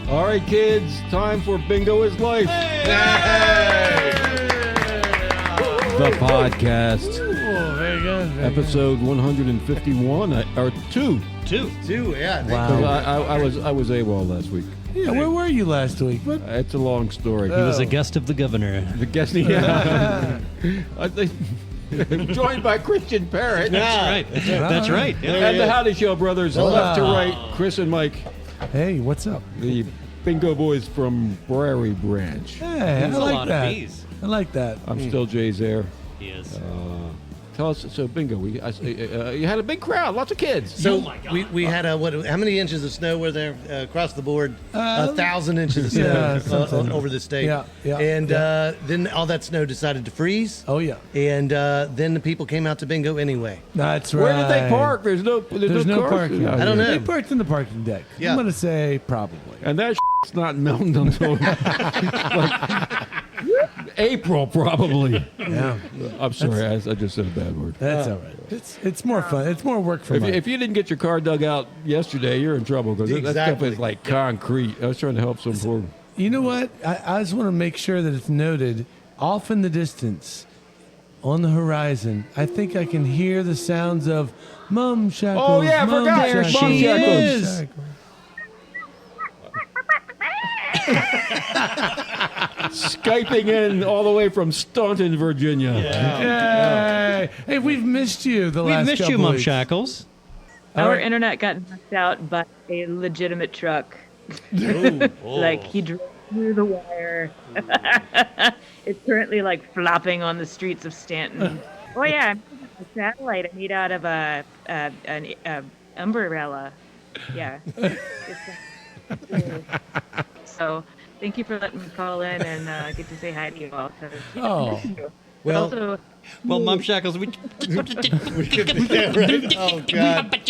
All right, kids, time for Bingo is Life. Hey! The podcast. Very good. Episode 151, or two. Two, yeah. Wow. I was AWOL last week. Yeah, where were you last week? It's a long story. He was a guest of the governor. The guest, yeah. I think, joined by Christian Parrott. That's right. Yeah. And the Howdy Show brothers, left to right, Chris and Mike, Hey, what's up? the Bingo boys from Prairie Branch. Hey, I There's a like lot that. of bees. I like that. I'm still Jay's there. He is. Tell us, so Bingo, you had a big crowd, lots of kids. So my God. we had how many inches of snow were there across the board? 1,000 inches of yeah, snow something. over the state. Yeah, yeah, And yeah. then all that snow decided to freeze. Oh, yeah. And then the people came out to bingo anyway. That's right. Where did they park? There's no cars parking. out I don't here. know. They parked in the parking deck. Yeah. I'm going to say probably. And that shit's not melting until like April, probably. Yeah. I'm sorry, I just said a bad word. That's all right. It's more fun. It's more work for If Mike. you didn't get your car dug out yesterday, you're in trouble because that stuff Exactly. is like concrete. I was trying to help some poor. You know what? I just want to make sure that it's noted. Off in the distance, on the horizon, I think I can hear the sounds of Mum Shackles. Oh, yeah, I Mum forgot. There Shackles, she Mum is. Shackles. Skyping in all the way from Staunton, Virginia. Yay. Hey, we've missed you the We've last missed you, couple Mum weeks. Shackles. Our internet got knocked out by a legitimate truck. Like he drove through the wire. It's currently like flopping on the streets of Stanton. Oh yeah, a satellite I made out of an umbrella. Yeah. So thank you for letting me call in and get to say hi to you all. Oh. Well, Also, Well, Mum Shackles, we... yeah, right. Oh, God. It's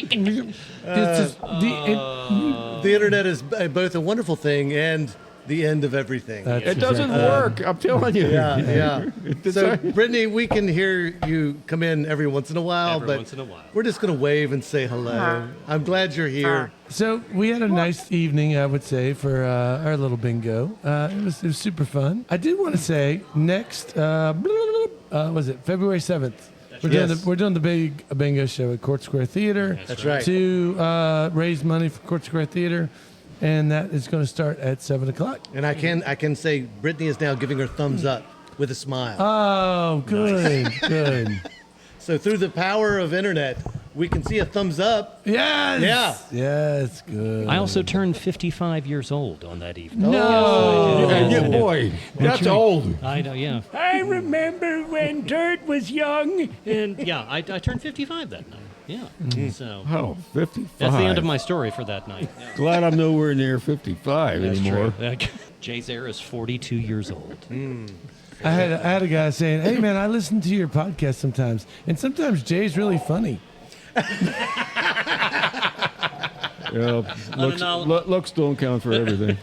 just The internet is both a wonderful thing and the end of everything. That's It doesn't work, I'm telling you. Yeah. It's So, like- Brittany, we can hear you come in every once in a while, Every but once in a while. we're just going to wave and say hello. I'm glad you're here. So we had a nice evening, I would say, for our little bingo. It was super fun. I did want to say next, was it February 7th? We're doing the big bingo show at Court Square Theater. That's right. To raise money for Court Square Theater, and that is going to start at 7:00. And I can say Brittany is now giving her thumbs up with a smile. Oh, good, good. So through the power of internet, we can see a thumbs up. Yes. Yeah. Yes, good. I also turned 55 years old on that evening. No. And you, boy, that's old. I know, yeah. I remember when Dirt was young. And yeah, I turned 55 that night. Yeah. So Oh, 55. that's the end of my story for that night. Yeah. Glad I'm nowhere near 55 That's anymore. true. Jay's heir is 42 years old. I had a guy saying, "Hey man, I listen to your podcast sometimes, and sometimes Jay's really funny." Yeah, looks don't count for everything.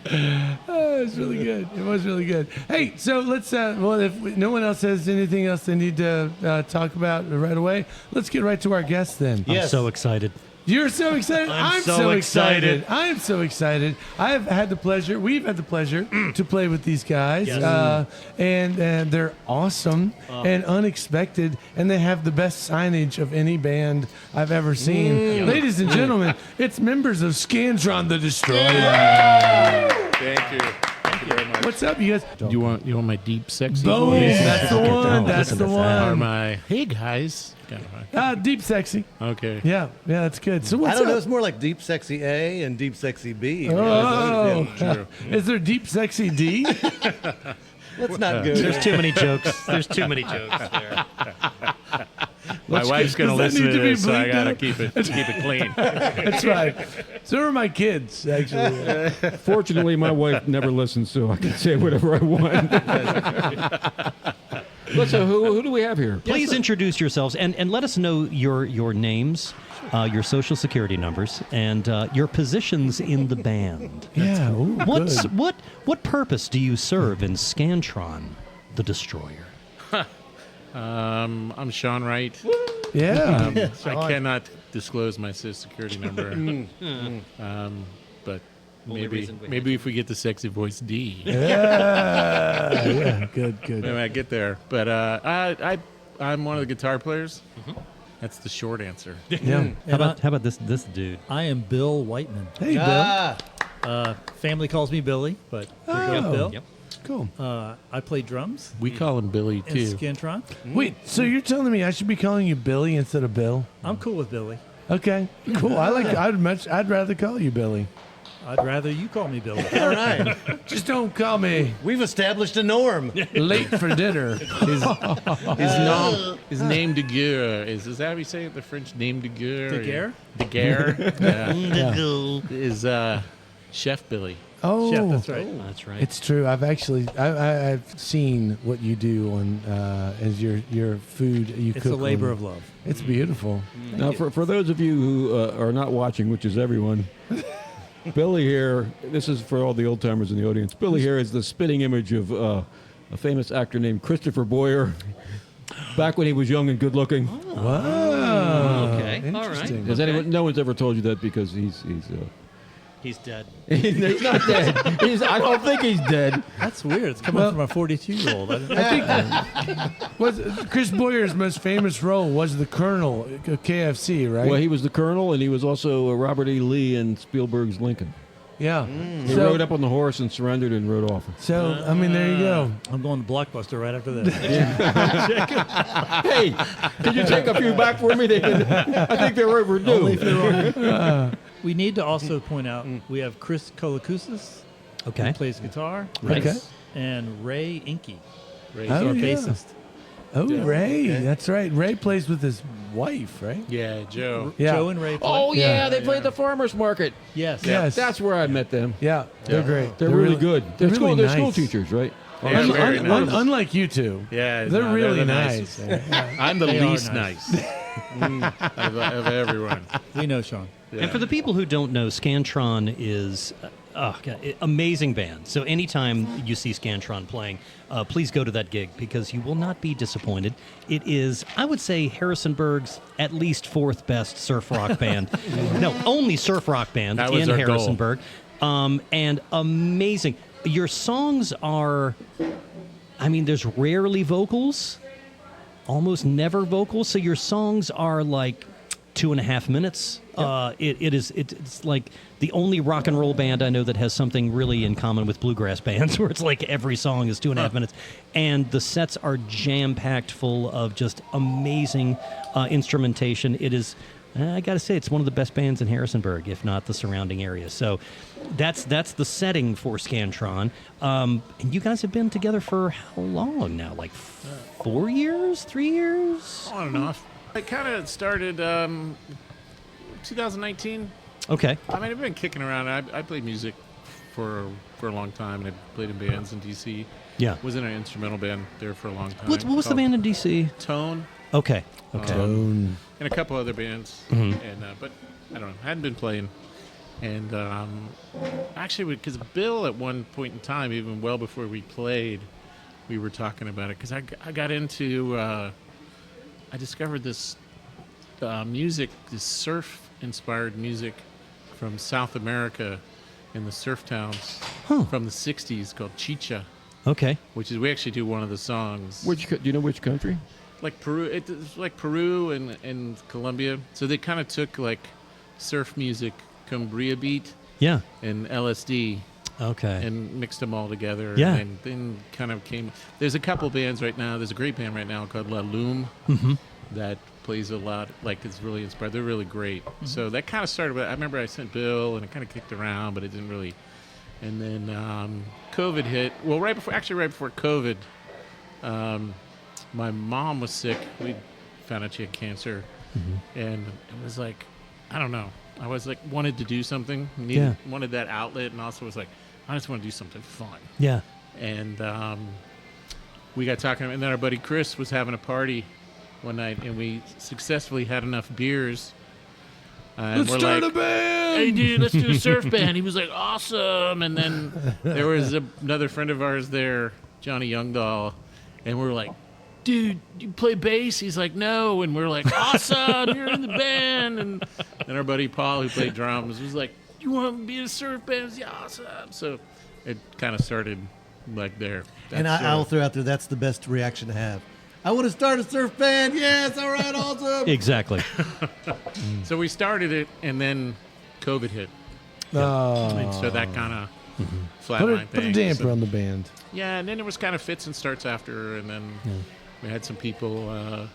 Oh, it was really good. It was really good. Hey, so let's. Well, if no one else has anything else they need to talk about right away, let's get right to our guests then. Yes. I'm so excited. You're so excited. I'm so so excited. excited. I am so excited. We've had the pleasure to play with these guys. Yes. And they're awesome and unexpected, and they have the best signage of any band I've ever seen. Ladies and gentlemen, it's members of Scantron The Destro낳er. Thank you. Thank you very much. What's up, you guys? You want my deep, sexy Boom! voice? That's the one. That's Listen the to that. Or one. my, hey guys. Deep sexy. Okay. Yeah, that's good. So what's I don't know. up? It's more like deep sexy A and deep sexy B. Oh, True. is there deep sexy D? That's not good. There's too many jokes. There's too many jokes there. My wife's going to does that listen need to to be this, so I bleeped got to out? keep it clean. That's right. So are my kids, actually. Fortunately, my wife never listens, so I can say whatever I want. Listen, who do we have here? Please introduce yourselves and let us know your names, your social security numbers, and your positions in the band. Yeah. Ooh, good. What purpose do you serve in Scantron The Destro낳er? I'm Shaun Wright. Yeah. I cannot disclose my social security number. But Maybe if we get the sexy voice D. Yeah, good. Maybe I get there. But I'm one of the guitar players. That's the short answer. Yeah. How about this dude? I am Bill Wightman. Hey, Bill. Family calls me Billy, but we go with Bill. Yep. Cool. I play drums We call him Billy in too. Scantron. Wait, so you're telling me I should be calling you Billy instead of Bill? I'm cool with Billy. Okay, cool. I'd rather call you Billy. I'd rather you call me Billy. All right. Just don't call me We've established a norm. late for dinner. His name de guerre is that how you say it? The French name de guerre? De guerre? De guerre. Is Chef Billy. Oh, Chef, that's right. That's right. It's true. I've seen what you do on as your food. You It's cook a labor on- of love. It's beautiful. Now, for those of you who are not watching, which is everyone, Billy here, this is for all the old timers in the audience. Billy here is the spitting image of a famous actor named Christopher Boyer, back when he was young and good looking. Wow. Okay. All right. Interesting. Does anyone? No one's ever told you that because he's He's dead. he's not dead. I don't think he's dead. That's weird. It's coming from a 42-year-old. Was Chris Boyer's most famous role was the Colonel of KFC, right? Well, he was the Colonel, and he was also Robert E. Lee in Spielberg's Lincoln. yeah. He rode up on the horse and surrendered and rode off. So I mean, there you go. I'm going to Blockbuster right after this. Hey, could you take a few back for me? I think they're overdue. Only if they're on. We need to also point out we have Chris Kolakusis, Okay. who plays guitar, Okay. and Ray Inky, Ray. Oh, our yeah. bassist. Oh, Ray. That's right. Ray plays with his wife, right? Yeah, Joe. Yeah. Joe and Ray play. Oh Yeah. yeah, they played the farmers market. Yes. Yes. That's where I met them. Yeah. They're great. They're really good. They're really they're nice. school teachers, right? Yeah, very nice. Unlike you two. Yeah, They're no, really the nice. nicest. I'm the They are least nice. nice of everyone. We know Sean. And for the people who don't know, Scantron is amazing band. So anytime you see Scantron playing, please go to that gig because you will not be disappointed. It is, I would say, Harrisonburg's at least fourth best surf rock band. No, only surf rock band That was in our goal. Harrisonburg. And amazing. Your songs are, I mean, there's rarely vocals, almost never vocals. So your songs are like 2.5 minutes. It's like the only rock and roll band I know that has something really in common with bluegrass bands, where it's like every song is 2.5 minutes, and the sets are jam packed full of just amazing instrumentation. It is, I got to say, it's one of the best bands in Harrisonburg, if not the surrounding area. So that's the setting for Scantron. And you guys have been together for how long now? Like 4 years, 3 years? On and off. I kind of started 2019. Okay. I mean, I've been kicking around. I played music for a long time, and I played in bands in D.C. Yeah. Was in an instrumental band there for a long time. What was the called band in D.C.? Tone. Okay. And a couple other bands. And but I don't know. I hadn't been playing. And actually, because Bill at one point in time, even well before we played, we were talking about it. Because I got into, I discovered this music, this surf-inspired music from South America in the surf towns from the 60s called Chicha, Okay. which is, we actually do one of the songs. Do you know which country? Like Peru, it's like Peru and Colombia. So they kind of took like surf music, cumbia beat, Yeah. and LSD, Okay. and mixed them all together. Yeah. And then kind of came. There's a couple bands right now. There's a great band right now called La Lume that plays a lot. Like it's really inspired. They're really great. So that kind of started with. I remember I sent Bill, and it kind of kicked around, but it didn't really. And then COVID hit. Well, right before COVID. My mom was sick. We found out she had cancer, and it was like, I don't know. I was like, wanted to do something, wanted that outlet, and also was like, I just want to do something fun. Yeah. And we got talking, and then our buddy Chris was having a party one night, and we successfully had enough beers. And Let's we're start like, a band. Hey, dude, let's do a surf band. He was like, awesome. And then there was another friend of ours there, Johnny Youngdahl, and we're like, dude, you play bass? He's like, no. And we're like, awesome, you're in the band. And then our buddy Paul, who played drums, was like, you want to be in a surf band? Yeah, awesome. So it kind of started like there. And I'll throw out there, that's the best reaction to have. I want to start a surf band. Yes, all right, awesome. Exactly. So we started it, and then COVID hit. And so that kind of flatlined Put a things. damper So- on the band. Yeah, and then it was kind of fits and starts after, and then we had some people.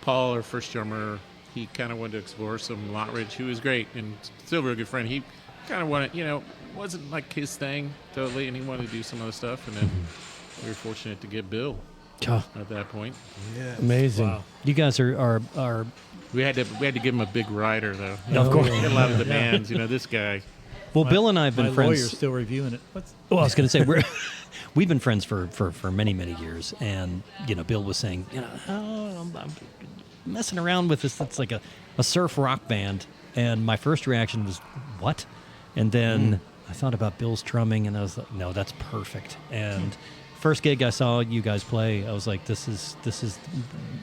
Paul, our first drummer, he kind of wanted to explore some Lotridge, who was great and still a real good friend. He kind of wanted, wasn't like his thing totally, and he wanted to do some other stuff. And then we were fortunate to get Bill at that point. Yeah. Amazing. Wow. You guys are We had to give him a big rider though. Of course. A lot of demands. This guy. well. Bill and I have My been friends. lawyer's still reviewing it. Well, I was going to say we've been friends for many years, and Bill was saying, I'm messing around with this. It's like a surf rock band, and my first reaction was what, and then I thought about Bill's drumming, and I was like, no, that's perfect. And first gig I saw you guys play, I was like, this is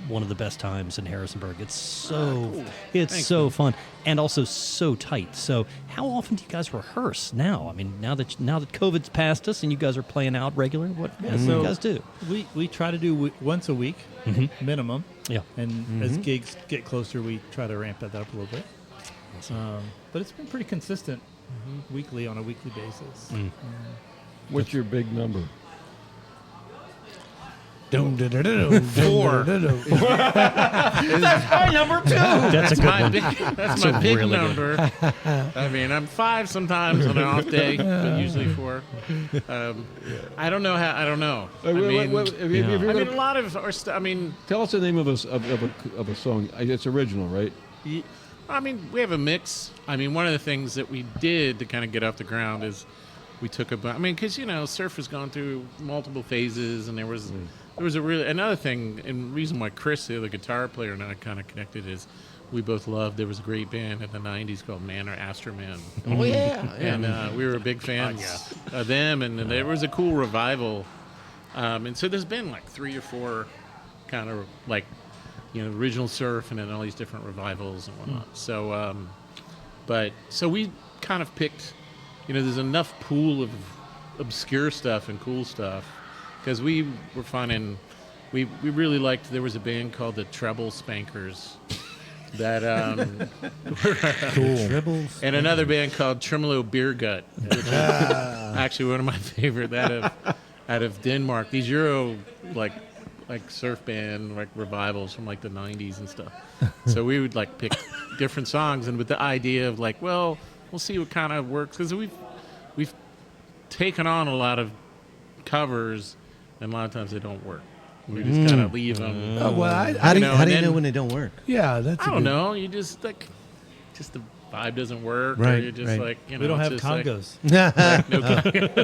one of the best times in Harrisonburg. It's so so fun and also so tight. So how often do you guys rehearse now? I mean, now that COVID's passed us and you guys are playing out regular, what do you guys do? We try to do once a week minimum. Yeah. And as gigs get closer, we try to ramp that up a little bit. But it's been pretty consistent weekly on a weekly basis. What's your big number? Four. That's my number 2. That's a good one. That's my big really good. number. I mean, I'm 5 sometimes on an off day, but usually 4. I don't know how. I don't know. I mean, a lot of our stuff. I mean, Tell us the name of a song. It's original, right? I mean, we have a mix. I mean, one of the things that we did to kind of get off the ground is we took because surf has gone through multiple phases, and there was another thing, and reason why Chris, the other guitar player, and I kind of connected is we both loved. There was a great band in the '90s called Man or Astroman. Oh yeah. And we were big fans of them, and there was a cool revival. And so there's been like 3 or 4 kind of like original surf, and then all these different revivals and whatnot. So, so we kind of picked. There's enough pool of obscure stuff and cool stuff, because we were finding we really liked. There was a band called the Treble Spankers that Cool. and another band called Tremolo Beer Gut, which is actually one of my favorite out of Denmark. These Euro like surf band revivals from like the 90s and stuff. So we would pick different songs, and with the idea of we'll see what kind of works, because we've taken on a lot of covers, and a lot of times they don't work. We just kind of leave them. How do you know when they don't work? Yeah, that's. I don't know. You just the vibe doesn't work, or Right, you're just right. We don't have it's just congos.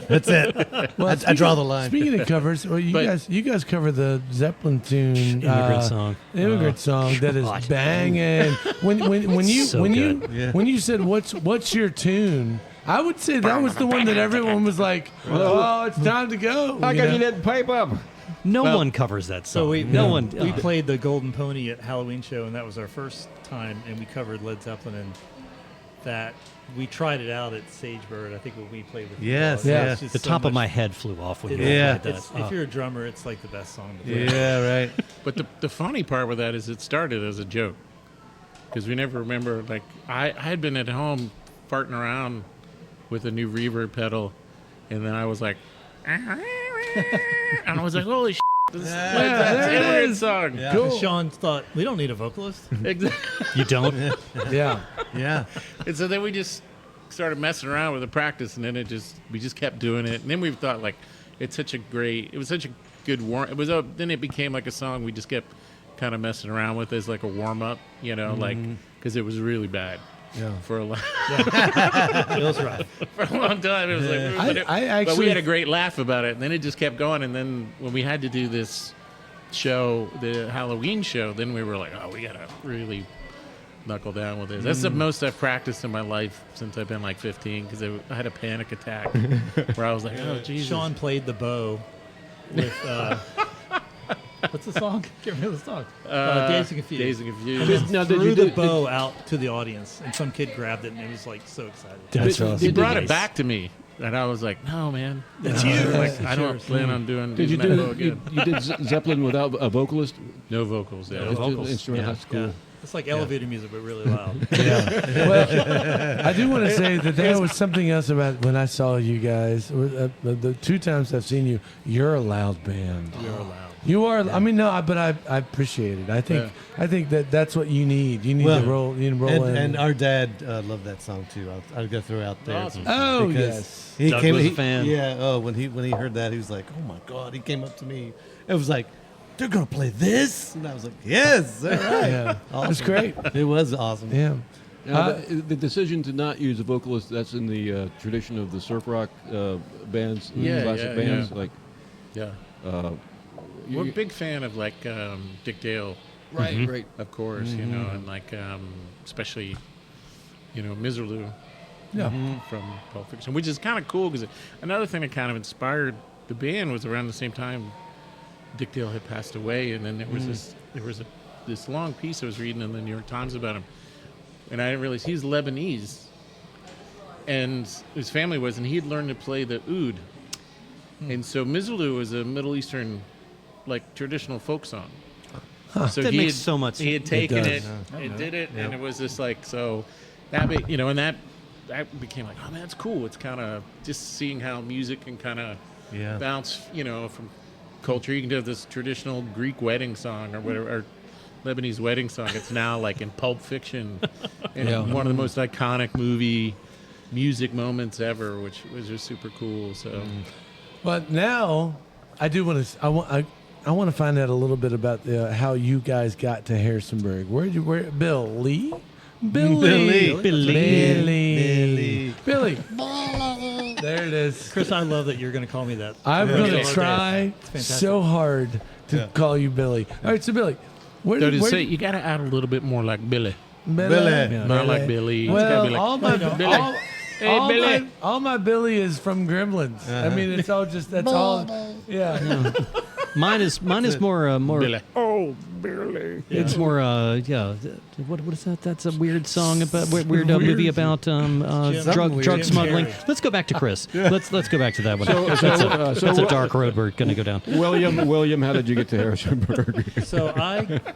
That's it. Well, I draw the line. Speaking of covers, well, you guys cover the Zeppelin tune, Immigrant Song. Immigrant Song that is God. banging. When So good. when you said what's your tune, I would say that was the one that everyone was like, oh, it's time to go. How come you didn't pipe up? No one covers that song. So we one. we played the Golden Pony at Halloween show, and that was our first time, and we covered Led Zeppelin, and that we tried it out at Sagebird. I think when we played with Yes, the yeah. it's just The so top of much- my head flew off when you Yeah. played that. If you're a drummer, it's like the best song to play. Yeah, right. But the funny part with that is it started as a joke, because we never remember. I had been at home farting around with a new reverb pedal, and then I was like, and I was like, holy shit, this is there it Immigrant is. Song. Yeah. Cool. Sean thought, we don't need a vocalist. Exactly. You don't? Yeah. Yeah. And so then we just started messing around with the practice, and then we just kept doing it. And then we thought it was such a good warm. Then it became like a song we just kept kind of messing around with as like a warm up, because it was really bad. Yeah. For a long, It was rough. for a long time, it was like. I But we actually had a great laugh about it, and then it just kept going. And then when we had to do this show, the Halloween show, then we were like, oh, we gotta really knuckle down with this. That's the most I've practiced in my life since I've been 15, because I had a panic attack where I was like, oh, Jesus. Sean played the bow with What's the song? Can't remember the song. Dazed and Confused. Dazed and Confused. Now, did Threw you the do- bow out to the audience, and some kid grabbed it, and it was like so excited. That's Did- awesome. He brought Nice. it back to me, and I was like, "No, man, that's you." Like, I don't plan on Did you using that bow do? again. You did Zeppelin without a vocalist? No vocals. Yeah, No Just vocals. instrumental. Yeah. That's cool. Yeah. It's like elevator music, but really loud. Well, I do want to say that there was something else about when I saw you guys. The 2 times I've seen you, you're a loud band. You're loud. You are. I mean, no, but I appreciate it. I think that's what you need. You need Well, to roll. You need to roll in. And our dad loved that song too. I'll go throw out there. Awesome. Oh, Because yes. he Doug came. was a he- fan. Yeah. Oh, when he heard that, he was like, "Oh my god!" He came up to me. It was like, "They're gonna play this," and I was like, "Yes, all right." Yeah. Awesome. It's great. It was awesome. Yeah. Now, the decision to not use a vocalist, that's in the tradition of the surf rock bands, Yeah, classic yeah, bands. yeah. Like, yeah. you- We're a big fan of like Dick Dale, right, right. of course, you know, and like especially, you know, Miserlou Yeah. from Pulp Fiction, which is kind of cool because another thing that kind of inspired the band was around the same time Dick Dale had passed away, and then there was this long piece I was reading in the New York Times about him, and I didn't realize he's Lebanese, and his family was, and he had learned to play the oud, and so Miserlou is a Middle Eastern, like traditional folk song. So That he makes had, so much He had taken does. it and did it, and it was just like so. That you know, and that became like, oh man, that's cool. It's kind of just seeing how music can kind of Yeah. bounce, you know, from culture. You can do this traditional Greek wedding song or whatever, or Lebanese wedding song. It's now like in Pulp Fiction, and Yeah. one of the most iconic movie music moments ever, which was just super cool. So. But now, I do want to. I want to find out a little bit about how you guys got to Harrisonburg. Where Bill Lee? Billy. Billy. There it is. Chris, I love that you're going to call me that. I'm Yeah. going to Yeah. try It's fantastic. so hard to call you Billy. All right, so Billy, where So did to say, you got to add a little bit more like Billy. Billy. Not like Billy. It's gotta Well, be like, all my Billy. Hey, Billy. all my Billy is from Gremlins. I mean, it's all just that's all. Yeah. Mine is more Billy. It's more what is that? That's a weird song about weird movie about drug smuggling. Carrey. Let's go back to Chris. Let's go back to that one. So That's a dark road we're going to go down. William, how did you get to Harrisonburg? So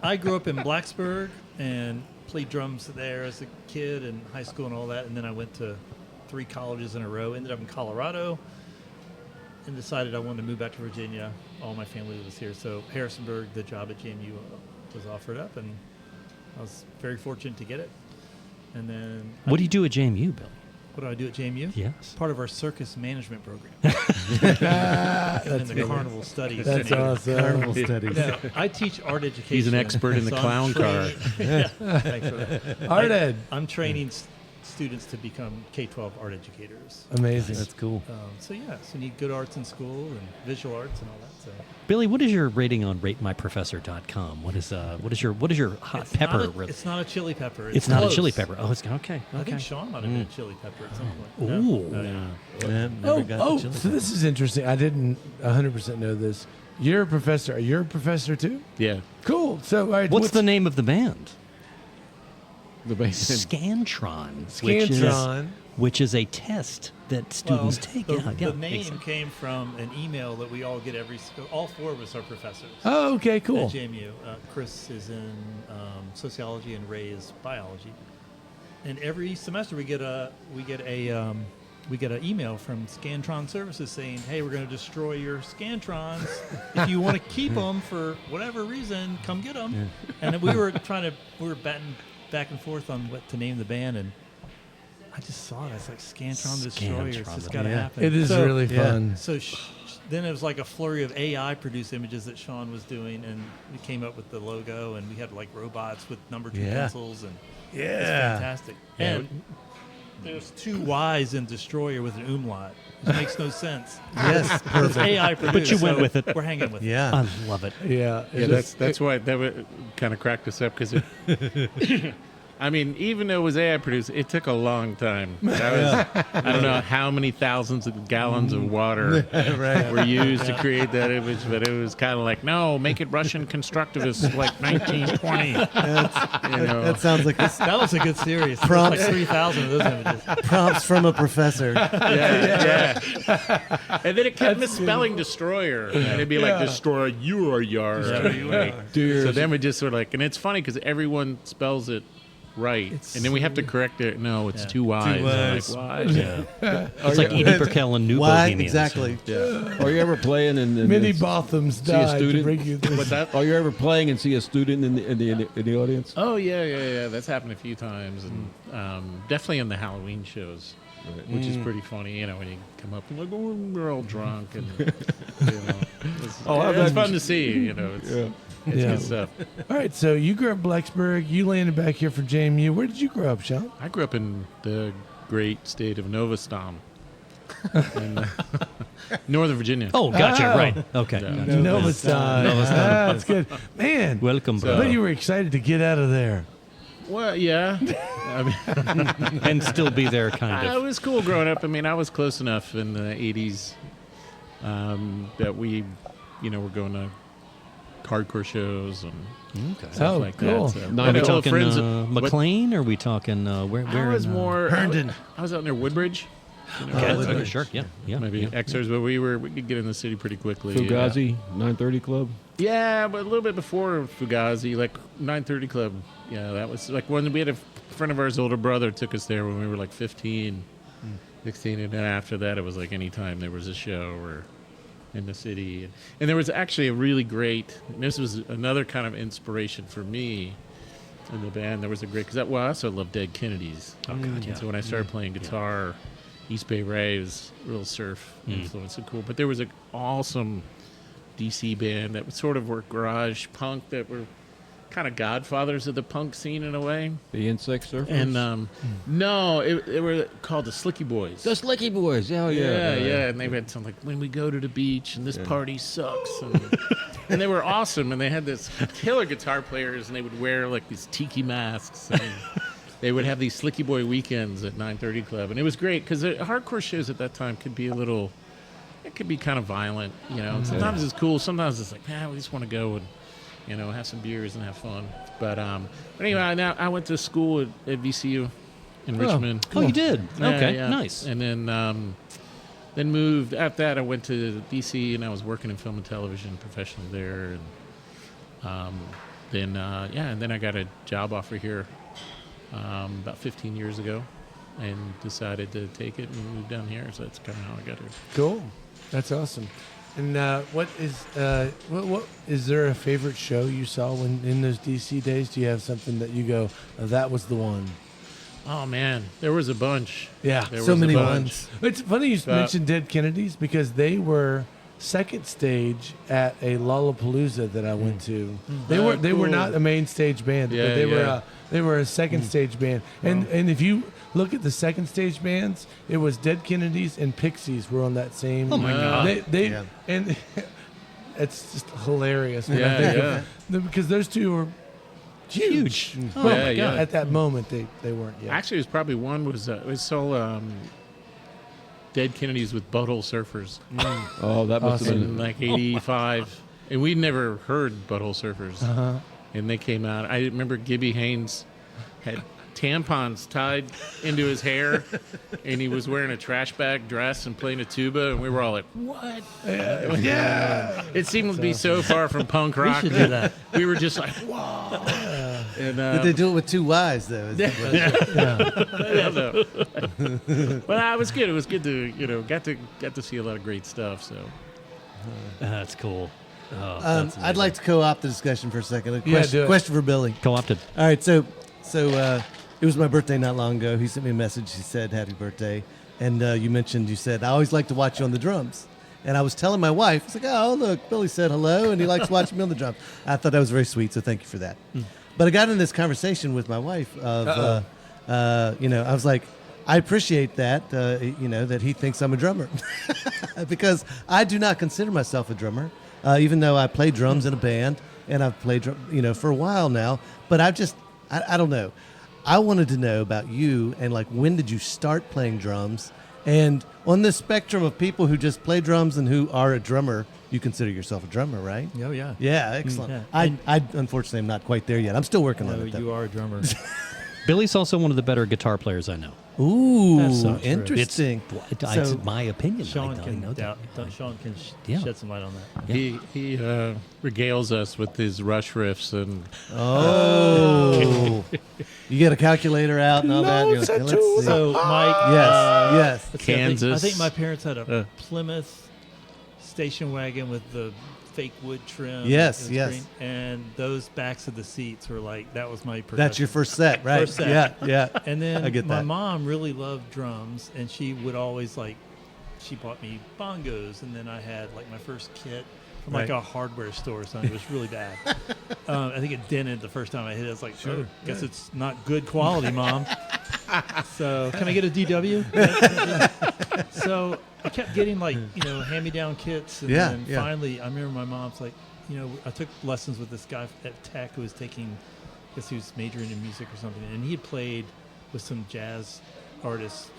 I grew up in Blacksburg and played drums there as a kid in high school and all that, and then I went to 3 colleges in a row. Ended up in Colorado, and decided I wanted to move back to Virginia. All my family was here, so Harrisonburg, the job at JMU was offered up, and I was very fortunate to get it. And then What do you do at JMU, Bill? what do I do at JMU? Yes. Part of our circus management program. And in the carnival studies. That's awesome. Carnival studies. No, I teach art education. He's an expert in the so I'm clown car. training- Thanks for that. Art ed. I'm training students to become K-12 art educators. Amazing. That's cool. So you need good arts in school and visual arts and all that. So Billy, what is your rating on ratemyprofessor.com? What is your hot pepper? It's not a chili pepper. It's not a close. chili pepper. Oh, it's okay. I Okay. think Shaun might have been a chili pepper at some point. Ooh. No? Yeah. Yeah, never got the chili So this is interesting. I didn't 100% know this. You're a professor. You're a professor too? Yeah. Cool. So, all right. What's the name of the band? The band. Scantron. Scantron. Which is a test that students take. The, yeah, the name makes- came from an email that we all get all 4 of us are professors. Oh, okay, cool. At JMU. Chris is in sociology and Ray is biology. And every semester we get an email from Scantron Services saying, "Hey, we're going to destroy your Scantrons. If you want to keep them for whatever reason, come get them." Yeah. And we were batting back and forth on what to name the band, and I just saw it. It's like Scantron the Destroyer. It's just got to happen. It is really fun. So then it was like a flurry of AI produced images that Shaun was doing, and we came up with the logo, and we had like robots with number 2 pencils, and it's fantastic. Yeah. And there's 2 Y's in Destroyer with an umlaut. It makes no sense. Yes, It's AI produced. But you went so with it. We're hanging with it. Yeah. I love it. Yeah. Yeah, that's why that kind of cracked us up because I mean, even though it was AI produced, it took a long time. I don't know how many thousands of gallons of water were used to create that image, but it was kind of like, no, make it Russian constructivist like 1920. That sounds like That was a good series. Prompts. Like 3,000 of those images. prompts from a professor. Yeah. And then it kept misspelling destroyer. And it'd be like, destroy your yard. So then we just sort of like, and it's funny because everyone spells it right. And then we have to correct it. No, it's two Y's. Y's. I'm like, why? It's like Edie Brickell and New Why? Bohemians. Exactly. Are you ever playing and Many Bothams a died to student? bring you this. What's that? Are you ever playing and see a student in the audience? Oh, yeah. That's happened a few times. And definitely in the Halloween shows. Which is pretty funny, when you come up and like, oh, we're all drunk, and it's fun to see, it's good stuff. All right, so you grew up in Blacksburg. You landed back here for JMU. Where did you grow up, Shaun? I grew up in the great state of Nova Stom, in Northern Virginia. Oh, gotcha. Oh. Right. Okay. Yeah. Nova Star. That's good. Man. Welcome, I bro. bet you were excited to get out of there. Well, yeah. I mean, And still be there, kind it of. was cool growing up. I mean, I was close enough in the 80s that we, were going to hardcore shows and stuff like cool. that. So. No, I Are we had a lot of talking friends- McLean, or are we talking where? I was in, more Herndon. I was out near Woodbridge. Okay, sure. Yeah. Maybe Xers, but we could get in the city pretty quickly. Fugazi, 930 Club. Yeah, but a little bit before Fugazi, like 930 Club. Yeah, that was like when we had a friend of ours' older brother took us there when we were like 15, 16, and then after that it was like anytime there was a show or in the city. And there was actually a really great, and this was another kind of inspiration for me in the band. There was a great, because I also love Dead Kennedys. Oh, God, yeah. So when I started playing guitar, East Bay Ray was real surf influence and cool. But there was an awesome DC band that sort of were garage punk that were kind of godfathers of the punk scene in a way. The Insect Surfers. And no, they were called the Slicky Boys. The Slicky Boys. Oh, Yeah. And they had something like, when we go to the beach and this party sucks. And they were awesome. And they had this killer guitar players, and they would wear like these tiki masks. And they would have these Slicky Boy weekends at 930 Club. And it was great because hardcore shows at that time could be it could be kind of violent, Sometimes it's cool. Sometimes it's like, we just want to go and, have some beers and have fun. But anyway, I went to school at VCU in Richmond. Oh, you did? Okay, Yeah. nice. And then moved. After that, I went to DC, and I was working in film and television professionally there. And then I got a job offer here about 15 years ago, and decided to take it and move down here. So that's kind of how I got here. Cool. That's awesome. And what is there a favorite show you saw when in those DC days? Do you have something that you go, that was the one? Oh man, there was a bunch. Yeah, There So was a many bunch. ones. It's funny you mentioned Dead Kennedys because they were second stage at a Lollapalooza that I went to. They were cool. not a main stage band, Yeah, but they yeah. were a second stage band. And if you look at the second stage bands, it was Dead Kennedys and Pixies were on that same. Oh my God. They and it's just hilarious when I Yeah, think yeah. of them, because those two are huge. Oh, But my God. at that moment they weren't yet. Actually, it was probably one was Dead Kennedys with Butthole Surfers Oh, that must have in been. like '85, and we'd never heard Butthole Surfers, and they came out. I remember Gibby Haynes had tampons tied into his hair, and he was wearing a trash bag dress and playing a tuba, and we were all like, "What?" Yeah. It seemed to be so far from punk rock. should do that. We were just like, "Whoa!" And, Did they do it with two Y's, though? Is the question. Well, it was good. It was good to got to see a lot of great stuff. So That's cool. Oh, that's I'd like to co-opt the discussion for a second. A Yeah, do it. question for Billy. co-opted. All right, so it was my birthday not long ago. He sent me a message. He said, "Happy birthday," and you said, "I always like to watch you on the drums." And I was telling my wife, "It's like, oh look, Billy said hello, and he likes watching me on the drums." I thought that was very sweet, so thank you for that. But I got in this conversation with my wife of, I was like, I appreciate that, that he thinks I'm a drummer, because I do not consider myself a drummer, even though I play drums in a band and I've played, for a while now. But I don't know. I wanted to know about you and like when did you start playing drums? And on this spectrum of people who just play drums and who are a drummer, you consider yourself a drummer, right? Oh, yeah. Yeah, excellent. Yeah. I unfortunately am not quite there yet. I'm still working on No, it. though. you are a drummer. Billy's also one of the better guitar players I know. Ooh, That's so true. interesting. It's my opinion. Sean I can know that. Sean can Yeah. shed some light on that. Yeah. He regales us with his Rush riffs and Oh, you get a calculator out and all that. And you're like, let's see. So, Mike, yes. let's see, I Kansas. think my parents had a Plymouth station wagon with the fake wood trim. Yes, It was yes. green, and those backs of the seats were like, that was my That's your percussion. first set, right? First set. Yeah. And then I get my that. mom really loved drums, and she would always she bought me bongos, and then I had like my first kit from like Right. a hardware store or something. It was really bad. I think it dented the first time I hit it. I was like, Sure. guess it's not good quality, Mom. So can I get a DW? So I kept getting hand-me-down kits, and Yeah, then yeah. finally I remember my mom's like, I took lessons with this guy at Tech who was taking, I guess he was majoring in music or something, and he had played with some jazz artists,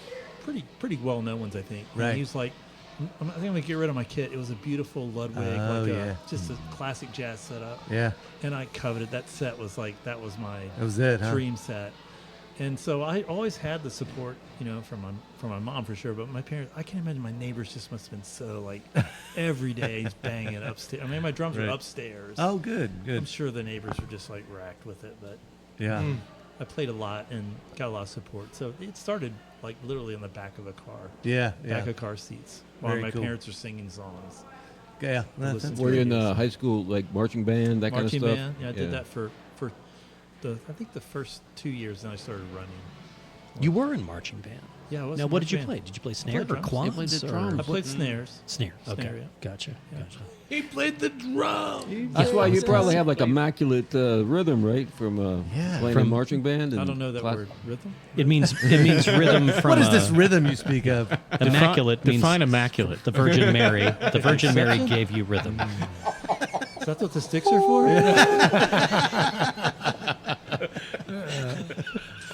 pretty well-known ones, I think. Right. And he was like, I think I'm gonna get rid of my kit. It was a beautiful Ludwig, Oh, yeah. just a classic jazz setup, Yeah. and I coveted that set. That was my That was it, huh? dream set. And so I always had the support, from my mom for sure. But my parents, I can't imagine my neighbors just must have been so like every day he's banging upstairs. I mean, my drums were Right. upstairs. Oh, good. I'm sure the neighbors were just like racked with it. But Yeah. I played a lot and got a lot of support. So it started like literally on the back of a car, Yeah. back of car seats, while Very my cool. parents were singing songs. Yeah. Listen That's to Were you in Yes. High school, like marching band, that Marching kind of stuff? band. Yeah, I did that for I think the first 2 years. Then I started running. You were in marching band. Yeah, I was Now, in what did you marching play? band. Did you play I snare played or drums. quads? You played the or- drums. I played snares. Snare. Okay. Snare, yeah. Gotcha. Gotcha. He played the drum. That's why you probably have like immaculate rhythm, right? From Yeah. playing From- in marching band. And I don't know that class- word. Rhythm? It means rhythm from. What is this rhythm you speak of? Immaculate means Define immaculate. the Virgin Mary. The Virgin Mary gave you rhythm. Is that what the sticks are for?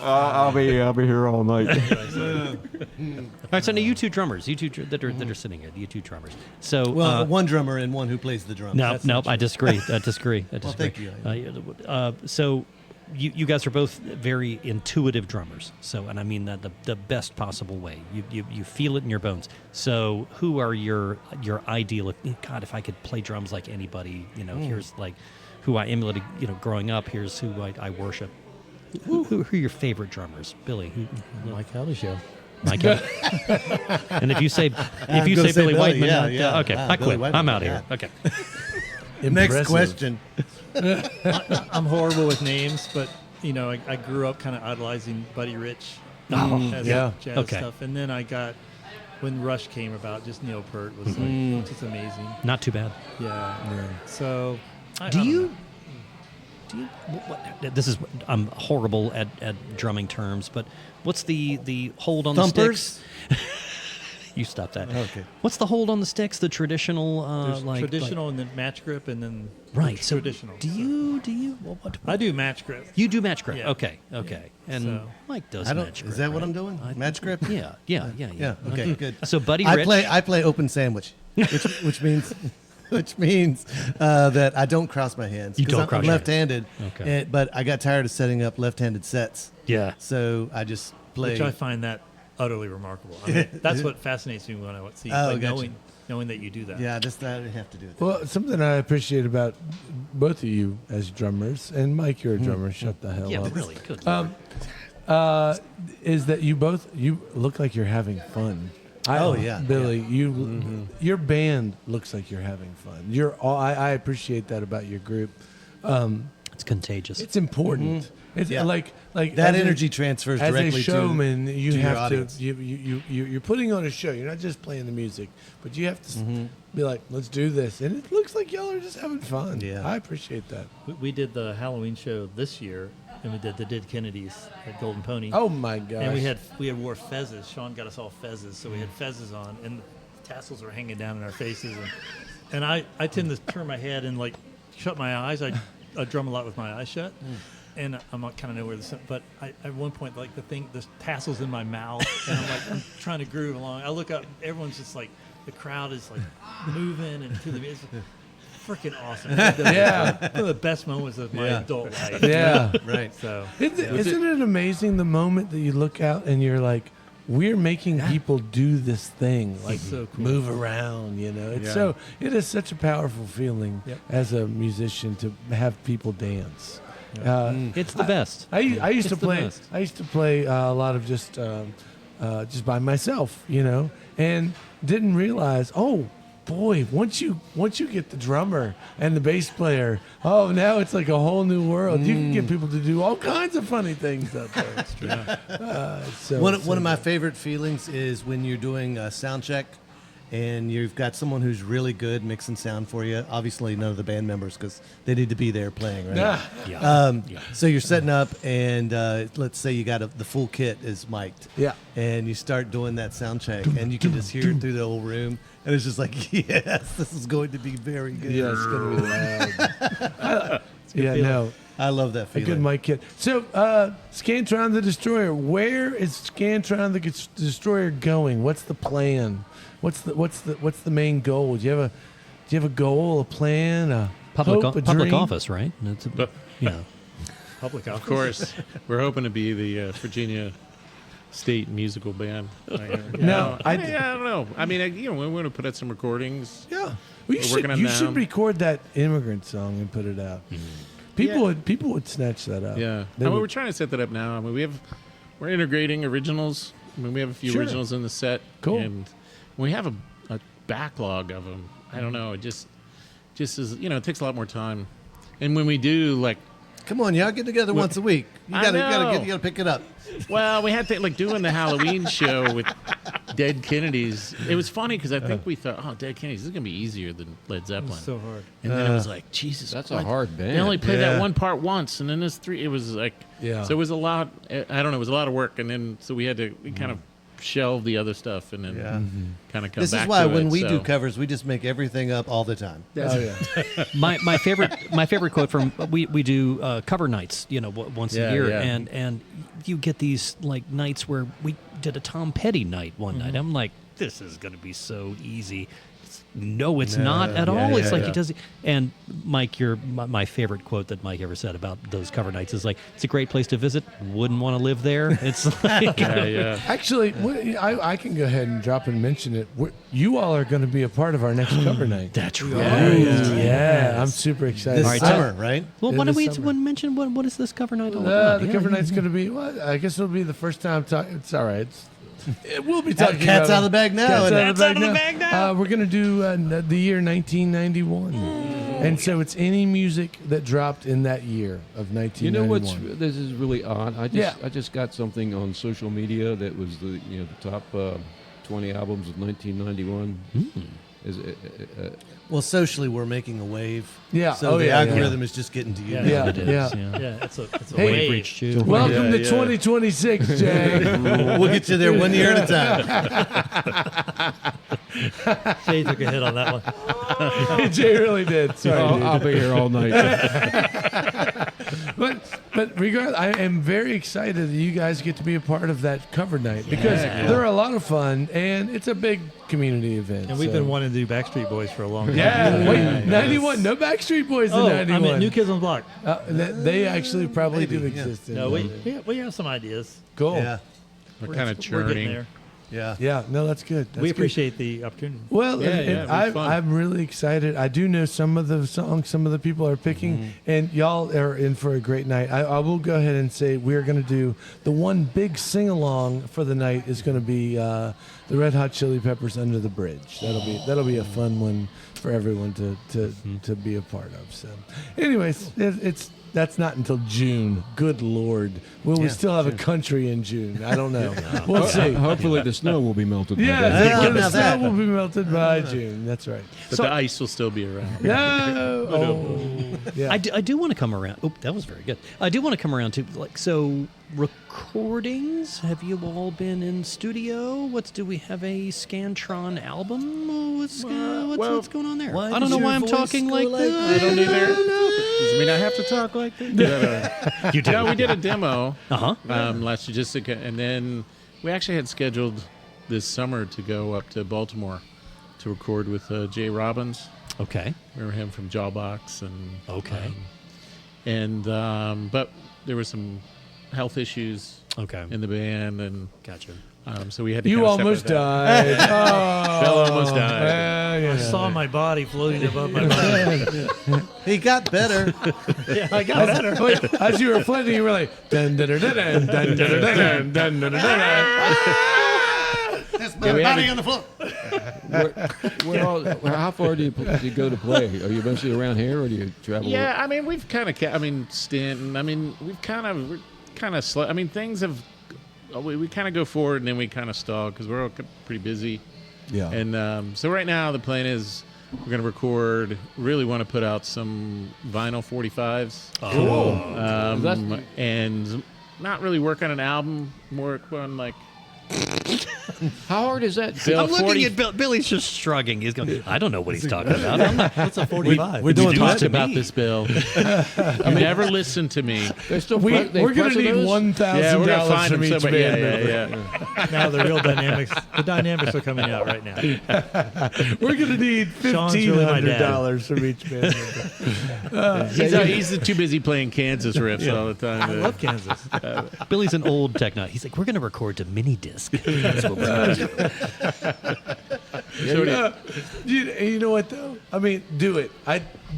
I'll be here all night. All right, so now you two drummers, that are sitting here, you two drummers. So Well, one drummer and one who plays the drums. no, That's nope, I disagree. I disagree. thank you. So you guys are both very intuitive drummers. So, and I mean that the best possible way. You feel it in your bones. So, who are your ideal? God, if I could play drums like anybody, here's like who I emulated, growing up. Here's who I worship. Who are your favorite drummers, Billy? Mike Howdy-Show. Mike. And if you say gonna say Billy Billy, Wightman, yeah, I- yeah. okay, Ah, I Billy quit. Wightman, I'm out of here. yeah. Okay. Next Impressive. question. I'm horrible with names, but I grew up kind of idolizing Buddy Rich as yeah. jazz Okay. stuff, and then when Rush came about, just Neil Peart was like just amazing. Not too bad. Yeah. So I Do don't you? know. Do you? This is I'm horrible at drumming terms, but what's the hold on the Thumpers? sticks? You stop that. Okay. What's the hold on the sticks? The traditional, There's like traditional and then match grip and then right? So traditional. do you? What? I do match grip. You do match grip. Yeah. Okay. And So- Mike does I don't. match grip. Is that what right? I'm doing? Match grip? Yeah. Yeah. Okay. Good. So Buddy I Rich. play open sandwich, which means that I don't cross my hands. You 'Cause don't I'm cross your left-handed. Okay. But I got tired of setting up left-handed sets, Yeah. so I just play. Which I find that utterly remarkable. I mean, that's what fascinates me when I see Oh, like gotcha. knowing that you do that. Yeah, I have to do it. Well, something I appreciate about both of you as drummers, and Mike, you're a drummer. Shut the hell Yeah. up. Really good. Is that you look like you're having fun. Oh, yeah, Billy, your band looks like you're having fun. I appreciate that about your group. It's contagious. It's important. It's Yeah. like That as a- energy transfers as directly a showman, to you your have audience. to you're putting on a show. You're not just playing the music, but you have to be like, let's do this, and it looks like y'all are just having fun. Yeah. I appreciate that. We did the Halloween show this year, and we did the Dead Kennedys at Golden Pony. Oh my gosh! And we had wore fezzes. Sean got us all fezzes, so we had fezzes on, and the tassels were hanging down in our faces. And I tend to turn my head and like shut my eyes. I drum a lot with my eyes shut. and I'm kind of know where this. But at one point, like the tassel's in my mouth, and I'm trying to groove along. I look up, everyone's just like, the crowd is like moving and to the music. Freaking awesome! Yeah. One of the best moments of my adult life. Yeah. Right. So Isn't it amazing the moment that you look out and you're like, we're making people do this thing, like So cool. move around, you know. It's Yeah. it is such a powerful feeling Yep. as a musician to have people dance. It's the best. I used It's to the play. best. I used to play a lot of just by myself, you know, and didn't realize. Oh boy, once you get the drummer and the bass player, now it's like a whole new world. You can get people to do all kinds of funny things out there. It's true. One of my favorite feelings is when you're doing a sound check and you've got someone who's really good mixing sound for you. Obviously, none of the band members because they need to be there playing, right? So you're setting up, and let's say you got the full kit is mic'd. Yeah. And you start doing that sound check, and you can just hear it through the whole room, and it's just like, yes, this is going to be very good. Yeah, it's gonna be loud. No. I love that A feeling. good mic kit. So, Scantron the Destro낳er. Where is Scantron the Destro낳er going? What's the plan? What's the main goal? Do you have a goal, a plan, a Public hope, a public dream? office, right? It's public office. Of course, we're hoping to be the Virginia State musical band. No, I don't know. I mean, we want to put out some recordings. Yeah. Well, We're working on you them. should record that immigrant song and put it out. People would snatch that up. Yeah, They I mean, would. we're trying to set that up now. I mean, we're integrating originals. I mean, we have a few Sure. originals in the set. Cool. And we have a backlog of them. I don't know. It just is. It takes a lot more time. And when we do, like, Come on, y'all get together once a week. You I gotta know. pick it up. well, we had to doing the Halloween show with Dead Kennedys. It was funny because I think we thought, Dead Kennedys, this is gonna be easier than Led Zeppelin. So hard. And then it was like, Jesus, That's what? a hard band. They only played Yeah. that one part once, and then there's three. It was like, Yeah. So it was a lot. I don't know. It was a lot of work, and then so we had to kind of shelve the other stuff, and then kind of come This back. is why to when it, we so. do covers, we just make everything up all the time. Oh, yeah. my favorite quote from we do cover nights, once Yeah, a year, yeah. and you get these like nights where we did a Tom Petty night one night. I'm like, this is gonna be so easy. No, it's not at all. It's like he does. And Mike, my favorite quote that Mike ever said about those cover nights is like, it's a great place to visit. Wouldn't want to live there. It's like, Yeah. Actually, I can go ahead and drop and mention it. You all are going to be a part of our next cover night. that's right. Yeah, I'm super excited. This All right, summer, right? Well, In why don't the we summer. mention what is this cover night all about? The Yeah, cover yeah. night's going to be. Well, I guess it'll be the first time. It's all right. We'll be talking. Cat's about out of the bag now. Cat's isn't it? out of the bag now. We're going to do the year 1991, and so it's any music that dropped in that year of 1991. You know what's this is really odd. Yeah. I just got something on social media that was the top 20 albums of 1991. Is Well, socially, we're making a wave. Yeah. So Oh, the yeah, algorithm is just getting to you. Yeah. It is, Yeah. Yeah, it's a Hey, wave. Reached you. Welcome to 2026, Jay. We'll get you there one year at a time. Jay took a hit on that one. Jay really did. Sorry, dude. I'll be here all night. But regardless, I am very excited that you guys get to be a part of that cover night because they're a lot of fun and it's a big community event. And we've so. been wanting to do Backstreet Boys for a long time. Yeah, wait, 91. No Backstreet Boys in Oh, 91. I mean, New Kids on the Block. They actually probably do Maybe, yeah. exist. in No, 91. we have some ideas. Cool. Yeah. We're kind of We're getting churning. there. Yeah. Yeah, no, that's good. That's We good. appreciate the opportunity. Well, Yeah, and yeah, it'd be fun. I'm really excited. I do know some of the songs some of the people are picking, and y'all are in for a great night. I will go ahead and say we're going to do the one big sing-along for the night is going to be the Red Hot Chili Peppers Under the Bridge. That'll be a fun one for everyone to be a part of. So, anyways, that's not until June. Good Lord, will we Yeah, still have a country in June? I don't know. We'll see. Hopefully the snow will be melted. by Yeah, then. the now snow that- will be melted by June. That's right. But the ice will still be around. No. Oh, yeah. I do want to come around. Oh, that was very good. I do want to come around to so recordings. Have you all been in studio? Do we have a Scantron album? What's going on there? Why I don't does know your why I'm voice talking go like like that. I don't either. Does it mean I have to talk like that? You do. No, we did a demo Uh-huh. last year, and then we actually had scheduled this summer to go up to Baltimore to record with Jay Robbins. Okay. Remember him from Jawbox and Okay. but there were some health issues Okay. in the band, and Gotcha. so we had to. You kinda almost separate that. died. Oh, Bill almost died. well, you I know. saw my body floating above my body. He got better. Yeah, I got better. Wait, as you were floating, you were like, dun dun dun dun dun dun dun dun dun dun dun. Yeah, we had to- on the floor. How far do you go to play? Are you mostly around here, or do you travel? Yeah, I mean, we've kind of. Stanton. I mean, we're kind of slow. I mean, things have. We kind of go forward and then we kind of stall because we're all pretty busy. Yeah. And so right now the plan is we're going to record. Really want to put out some vinyl 45s. That's- And not really work on an album. More on like. How hard is that? Bill, I'm looking 40 at Bill. Billy's just shrugging. He's going, I don't know what he's talking about. I'm not, What's a 45? We're doing We talked what? about this, Bill. You never listen to me. They're still We're going to need Yeah, $1,000 we're gonna find from them each somewhere. band Yeah, member. yeah. Now the real dynamics. The dynamics are coming out right now. We're going to need Sean's really my dad. $1,500 from each band member. He's too busy playing Kansas riffs all the time. I love Kansas. Billy's an old techno. He's like, we're going to record to mini disc. That's what we're going to do. You know what though? I mean, do it.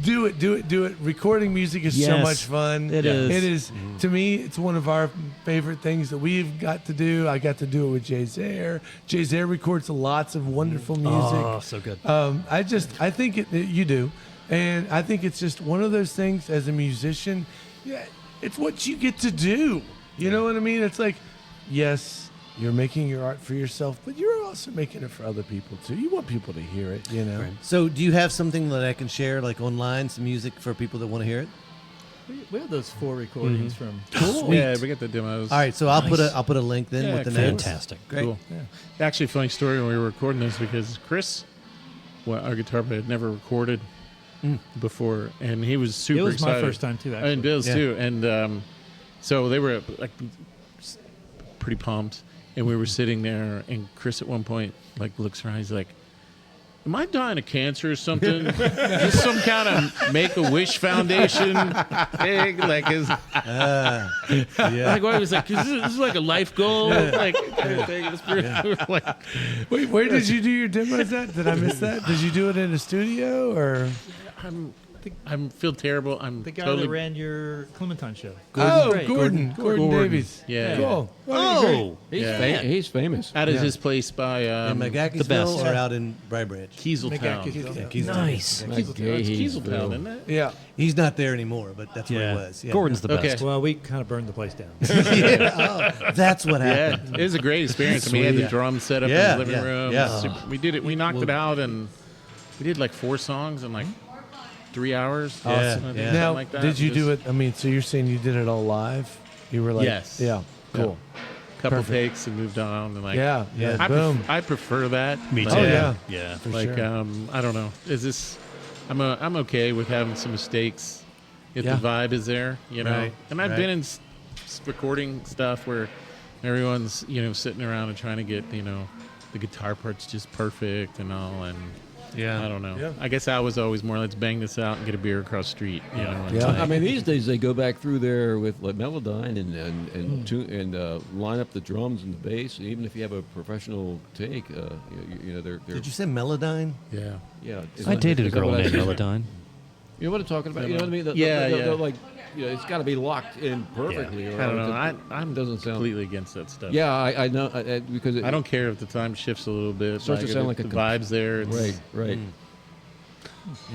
Do it. Recording music is so Yes, much fun. it is. It is. To me, it's one of our favorite things that we've got to do. I got to do it with Jay Zaire. Jay Zaire records lots of wonderful music. Oh, so good. I think you do, and I think it's just one of those things as a musician. Yeah, it's what you get to do. You know what I mean? It's like, yes, you're making your art for yourself, but you're also making it for other people too. You want people to hear it, you know. So, do you have something that I can share, like online, some music for people that want to hear it? We have those 4 recordings from. Yeah, we got the demos. All right, so I'll put a link then Yeah, with the cool. names. Fantastic. Great. Cool. Actually, funny story when we were recording this because Chris, our guitar player, had never recorded before, and he was super It was excited. my first time too, actually. And Bill's Yeah. too, and so they were like pretty pumped, and we were sitting there, and Chris at one point like looks around, he's like, "Am I dying of cancer or something? Is this some kind of Make-A-Wish Foundation thing? Like, is like what was like? Is this like a life goal? Like, kind of thing. It's pretty, like, Wait, where did you do your demos at? Did I miss that? Did you do it in a studio or? I feel terrible. I'm The guy totally that ran your Clementine show. Gordon Gordon. Gordon Davies. Yeah. Cool. Oh, He's famous. out of his place by In the McGackiesville best. or out in Bry Branch? Kieseltown. McGackiesville. nice. It's Kieseltown, isn't it? Yeah. He's not there anymore, but that's where Yeah. he was. Yeah. Gordon's the Okay. best. Well, we kind of burned the place down. That's what Yeah, happened. it was a great experience. I mean, we had the Sweet. drums set up Yeah, in the living yeah, room. yeah. Super- we did it. We knocked it out, and we did like 4 songs in like 3 hours. Awesome. I think, Yeah. something Now, like that. did you do Just it? I mean, so you're saying you did it all live? You were like, Yes. Yeah. Cool. Couple Perfect. takes and moved on, and like, Yeah. Yeah. I, boom. I prefer that. Me too. Like, Oh yeah. Yeah. For Like, sure. I don't know. Is this? I'm okay with having some mistakes if Yeah. the vibe is there, you know. Right, And I've right. been in recording stuff where everyone's sitting around and trying to get the guitar parts just perfect and all, and I don't know. Yeah. I guess I was always more let's bang this out and get a beer across the street. You know. and Yeah. like- I mean, these days they go back through there with like Melodyne and line up the drums and the bass. And even if you have a professional take, they're Did you say Melodyne? yeah. yeah. is I that- dated a is that girl what I named said? Melodyne. You know what I'm talking about? You know what I mean? Yeah, the, yeah. like, it's got to be locked in perfectly. Or I don't know. else I'm it doesn't sound. completely against that stuff. Yeah, I know because I don't care if the time shifts a little bit. Starts to if sound like the a vibes there. It's, Right.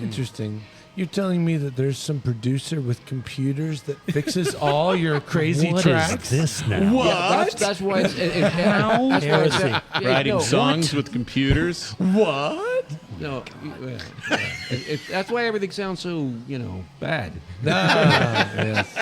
Interesting. You're telling me that there's some producer with computers that fixes all your crazy What tracks? is this now? What? Yeah, that's why it's How? that's why it's Writing no, songs with computers. What? No, that's why everything sounds so bad. Yes.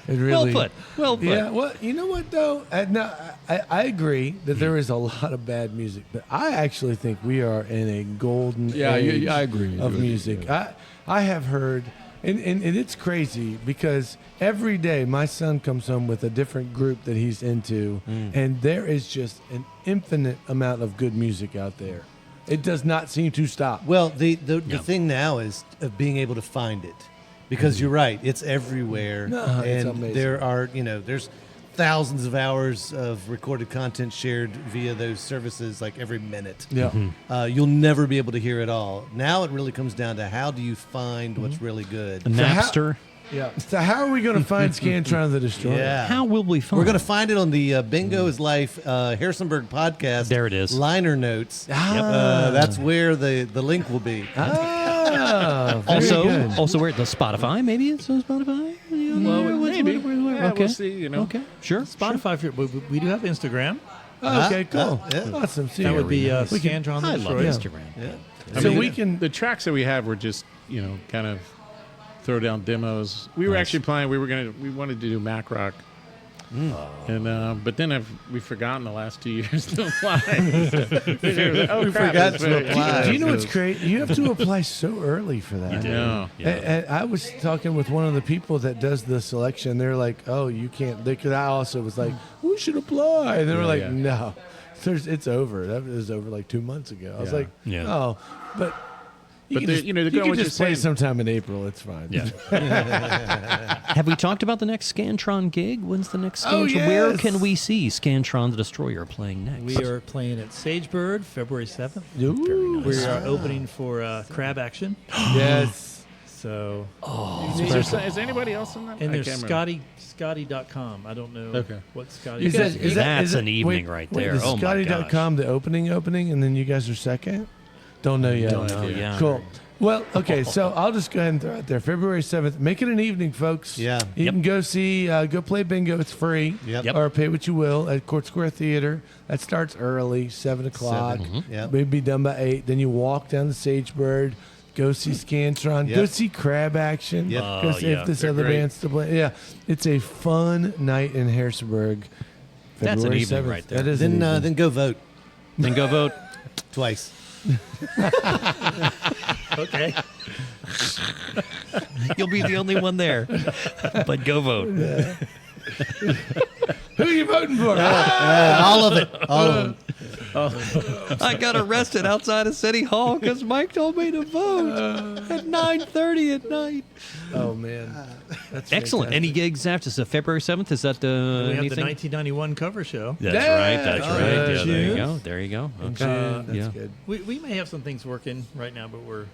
It really, Well put. Well put. Yeah, well, you know what though? I agree that there is a lot of bad music, but I actually think we are in a golden age I agree of with you, music. yeah. I have heard, and it's crazy because every day my son comes home with a different group that he's into, and there is just an infinite amount of good music out there. It does not seem to stop. Well, the thing now is of being able to find it, because you're right, it's everywhere, No, it's and amazing. there are there's thousands of hours of recorded content shared via those services like every minute. Yeah. You'll never be able to hear it all. Now it really comes down to how do you find what's really good. Napster. Yeah. So how are we going to find Scantron the Destroyer? Yeah. How will we find? We're going to find it on the Bingo is Life Harrisonburg podcast. There it is. Liner notes. Ah. That's where the link will be. Ah, very good. Also, where the Spotify? Maybe it's on Spotify. Well, maybe. Yeah, Okay. we'll see. Okay. Sure. Spotify. We do have Instagram. Okay, cool. yeah. Awesome. See, That would be we can- Scantron I the love Destroyer. Instagram. Yeah. So we can. The tracks that we have were just kind of throw down demos. We were actually playing. We wanted to do Mac Rock. And but then we've forgotten the last 2 years to apply. We forgot to apply. Do you know what's great? You have to apply so early for that. I know. And I was talking with one of the people that does the selection. They're like, "Oh, you can't." Because I also was like, "We should apply." And they were like, yeah. "No, it's over. That was over like 2 months ago." I was Yeah. like, Yeah. "Oh, but." You But can they're- just, you know, they're you going can what just you're play saying. sometime in April. It's fine. Yeah. Have we talked about the next Scantron gig? When's the next Oh, Scantron? Where yes. can we see Scantron the Destroyer playing next? We are playing at Sagebird February 7th. Ooh, We are opening for Crab Action. yes. So Is anybody else in that? and I there's can't remember. Scotty.com. I don't know Okay. what Scotty Is that, is that, That's is it- an evening wait, right wait, there. Is Oh, my Scotty.com the opening, and then you guys are second? Don't know yet. Don't Oh, idea. yeah. Cool. Well, okay, so I'll just go ahead and throw it there. February 7th. Make it an evening, folks. Yeah. You can go see, go play bingo. It's free. Yep. Or pay what you will at Court Square Theater. That starts early, 7 o'clock. 7. Yep. Maybe be done by 8. Then you walk down to Sagebird. Go see Scantron. Yep. Go see Crab Action. Yep. Go Oh, see yeah. if this They're other great. band's still playing. Yeah. It's a fun night in Harrisonburg. That's an February evening 7th. right there. That is an evening. Then go vote Then go vote. twice. Okay. You'll be the only one there. But go vote. Who are you voting for? All of it. All of them. I got arrested outside of City Hall because Mike told me to vote at 9:30 at night. Oh, man. That's Excellent. fantastic. Any gigs after? So February 7th, is that We have anything? the 1991 cover show. That's Yeah. right. That's Oh, right. yeah. Yeah, there you June. go. There you go. In Okay. June. That's yeah. good. We may have some things working right now, but we're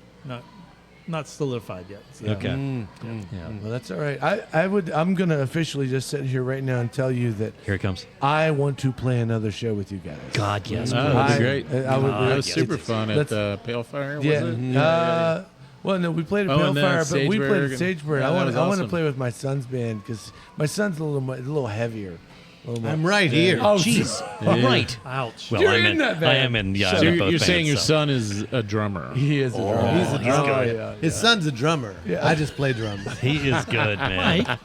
not solidified yet. So. Okay. Yeah. Yeah. Well, that's all right. I'm going to officially just sit here right now and tell you that Here it comes. I want to play another show with you guys. God, yes. Oh, please. that'd be great. I would, Ah, That was yeah. super fun let's- at Pale Fire. Was Yeah. it? Well, no, we played at Oh, Pale and then Fire, but we played at Sagebird. Sagebird. Yeah, I that want was to awesome. play with my son's band because my son's a little heavier. A little more- I'm right here. Oh, Jeez. Yeah. Right. Ouch. Well, You're I'm in that band. I am in. Yeah, So I'm in you're, both you're saying bands, your so. son is a drummer. He is a drummer. He's a drummer. Oh, yeah, His yeah. son's a drummer. Yeah. I just play drums. He is good, man.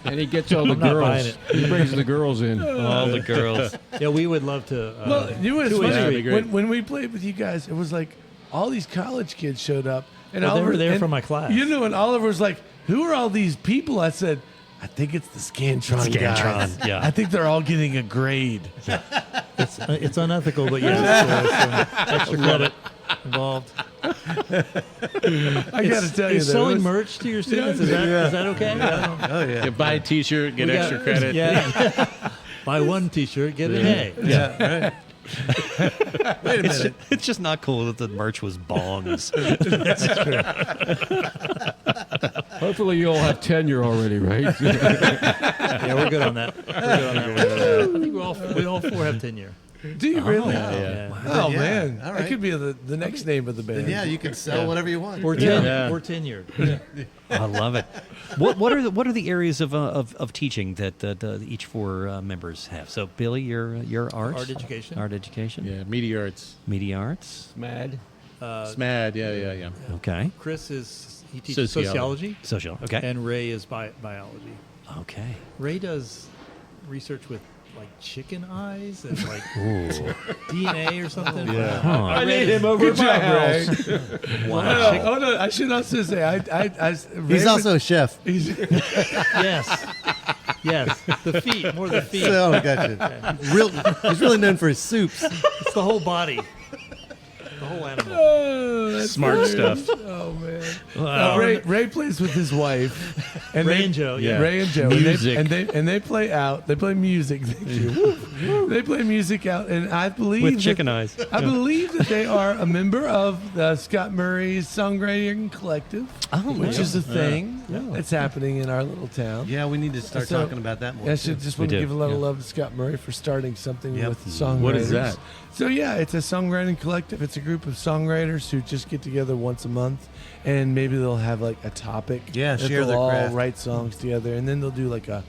And he gets all the I'm not girls. buying it. He brings the girls in. All the girls. Yeah, we would love to. Well, you know what's two ways funny? a That'd be great. When we played with you guys, it was like all these college kids showed up. And Well, they were Oliver- there and, for my class. You know, and Oliver was like, "Who are all these people?" I said, "I think it's the Scantron guys. Scantron, yeah. I think they're all getting a grade." It's unethical, but yes, some extra credit involved. I got to tell you, Is that selling it was- merch to your students, is that okay? I don't know. Oh, yeah. You buy a T-shirt, get We got- extra credit. Yeah. Buy one T-shirt, get an A. Yeah, right. Wait a minute. It's just not cool that the merch was bongs. Hopefully you all have tenure already, right? Yeah, we're good on that. We're good on that. I think we all four have tenure. Do you really? Yeah. Oh Yeah, man, all that right. could be the next name of the band. Then, yeah, you can sell whatever you want. Or tenured. I love it. What are the areas of teaching that each four members have? So Billy, your art education. art education, Yeah, media arts. media arts. Mad. SMAD, yeah. Okay, Chris he teaches Sociology. sociology, okay, and Ray is biology. okay. Ray does research with like chicken eyes and like Ooh. DNA or something. Yeah. Huh. I need him over at my house. Wow. Oh no, I should also say He's also a chef. Yes. Yes. The feet, more the feet. So, gotcha. He's really known for his soups. It's the whole body. The whole animal. Smart stuff. Oh man. Ray plays with his wife, and Ray and Joe, yeah. Ray and Joe, Music. and they play out. They play music. Thank you. They play music out, and I believe With chicken eyes. I believe that they are a member of the Scott Murray's Songwriting Collective, which is a thing that's happening in our little town. Yeah, we need to start So- talking about that more. I should just We want to do, give a lot of yeah. love to Scott Murray for starting something Yep. with songwriters. What is that? So yeah, it's a songwriting collective. It's a group of songwriters who just get together once a month, and maybe they'll have like a topic. Yeah, that share they'll their all craft. write songs together, and then they'll do like a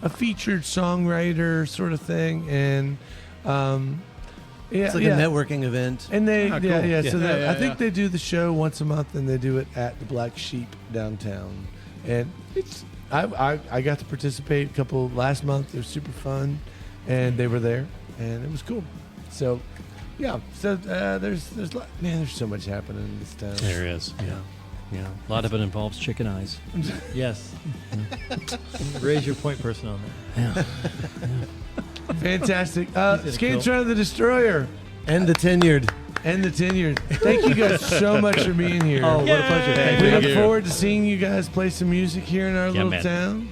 featured songwriter sort of thing, and yeah, It's like a networking event. And they, Ah, yeah, cool. yeah. So Yeah, they- yeah, I think yeah. they do the show once a month, and they do it at the Black Sheep downtown. And it's I got to participate a couple last month. It was super fun, and they were there, and it was cool. So, yeah. So there's there's so much happening in this town. There is. Yeah. A lot of it involves chicken eyes. Yes. Raise your point person on that. Fantastic. gonna Scantron the Destroyer And the tenured. and the Tenured. Thank you guys so much for being here. Oh, what a pleasure. Thank We you. look you. forward to seeing you guys play some music here in our little man. town.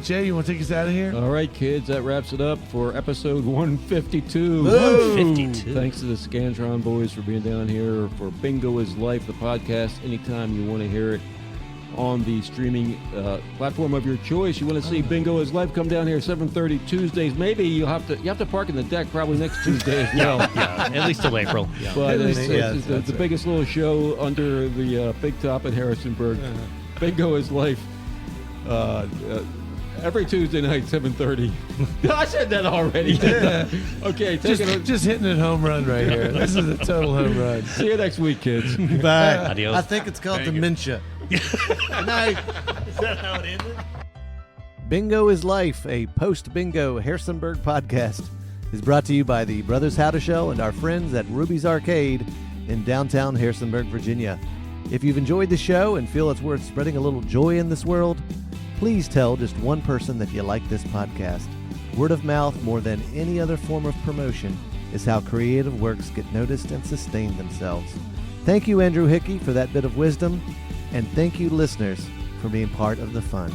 Jay, you want to take us out of here? All right, kids, that wraps it up for episode 152. 152. Thanks to the Scantron boys for being down here for Bingo is Life, the podcast. Anytime you want to hear it on the streaming platform of your choice, you want to see Bingo is Life, come down here 7:30 Tuesdays. Maybe you have to park in the deck probably next Tuesday as well. Yeah, at least till April. Yeah. But it's, Yeah, it's that's the biggest little show under the big top in Harrisonburg. Bingo is Life. Every Tuesday night, 7:30. I said that already. Okay, Just hitting it home run right here. This is a total home run. see you next week, kids. Bye. Adios. I think it's called Thank you. dementia. Good night. Is that how it ended? Bingo is Life, a post-bingo Harrisonburg podcast, is brought to you by the Brothers How to Show and our friends at Ruby's Arcade in downtown Harrisonburg, Virginia. If you've enjoyed the show and feel it's worth spreading a little joy in this world, please tell just one person that you like this podcast. Word of mouth, more than any other form of promotion, is how creative works get noticed and sustain themselves. Thank you, Andrew Hickey, for that bit of wisdom, and thank you, listeners, for being part of the fun.